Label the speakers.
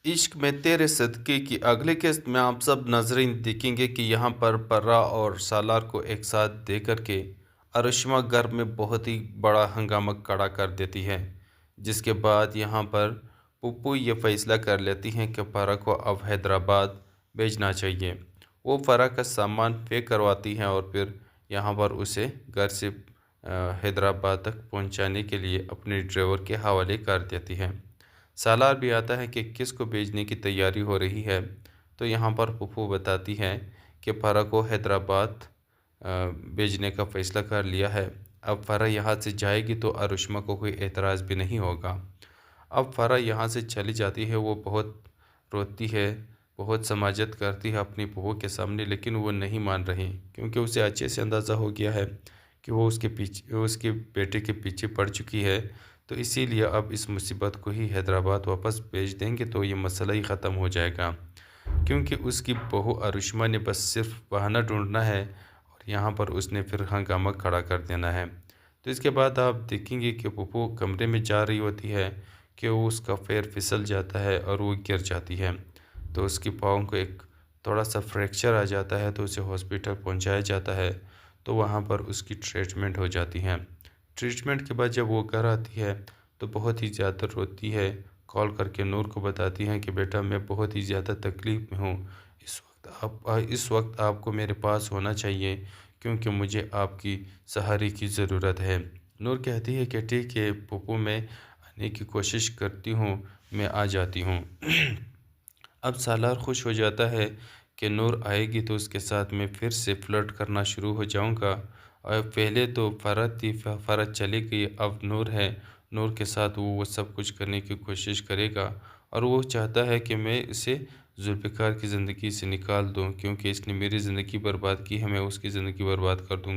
Speaker 1: इश्क में तेरे सदक़े की अगली किस्त में आप सब नाज़रीन देखेंगे कि यहाँ पर पर्रा और सालार को एक साथ दे कर के अरुशिमा घर में बहुत ही बड़ा हंगामा खड़ा कर देती है, जिसके बाद यहाँ पर पुप्पू ये फ़ैसला कर लेती हैं कि पर्रा को अब हैदराबाद भेजना चाहिए। वो पर्रा का सामान पैक करवाती हैं और फिर यहाँ पर उसे घर से हैदराबाद तक पहुँचाने के लिए अपने ड्राइवर के हवाले कर देती हैं। सालार भी आता है कि किसको भेजने की तैयारी हो रही है, तो यहाँ पर पुप्पू बताती है कि पर्रा को हैदराबाद भेजने का फ़ैसला कर लिया है। अब पर्रा यहाँ से जाएगी तो अरुशिमा को कोई एतराज़ भी नहीं होगा। अब पर्रा यहाँ से चली जाती है, वो बहुत रोती है, बहुत समाजत करती है अपनी बहू के सामने, लेकिन वो नहीं मान रही क्योंकि उसे अच्छे से अंदाज़ा हो गया है कि वो उसके बेटे के पीछे पड़ चुकी है। तो इसीलिए अब इस मुसीबत को ही हैदराबाद वापस भेज देंगे तो ये मसला ही ख़त्म हो जाएगा, क्योंकि उसकी बहू अरुशिमा ने बस सिर्फ बहाना ढूंढना है और यहाँ पर उसने फिर हंगामा खड़ा कर देना है। तो इसके बाद आप देखेंगे कि पुप्पू कमरे में जा रही होती है कि वो उसका पैर फिसल जाता है और वो गिर जाती है, तो उसकी पाँव को एक थोड़ा सा फ्रैक्चर आ जाता है, तो उसे हॉस्पिटल पहुँचाया जाता है। तो वहाँ पर उसकी ट्रीटमेंट हो जाती है। ट्रीटमेंट के बाद जब वो घर आती है तो बहुत ही ज़्यादा रोती है, कॉल करके नूर को बताती हैं कि बेटा मैं बहुत ही ज़्यादा तकलीफ़ में हूँ, इस वक्त आपको मेरे पास होना चाहिए क्योंकि मुझे आपकी सहारे की ज़रूरत है। नूर कहती है कि ठीक है पुप्पू, मैं आने की कोशिश करती हूँ, मैं आ जाती हूँ। अब सालार खुश हो जाता है कि नूर आएगी तो उसके साथ मैं फिर से फ्लर्ट करना शुरू हो जाऊंगा। और पहले तो फ़रत थी, फ़रत चली गई, अब नूर है। नूर के साथ वो सब कुछ करने की कोशिश करेगा और वो चाहता है कि मैं इसे जुल्फ़िकार की ज़िंदगी से निकाल दूं, क्योंकि इसने मेरी ज़िंदगी बर्बाद की है, मैं उसकी ज़िंदगी बर्बाद कर दूंगा।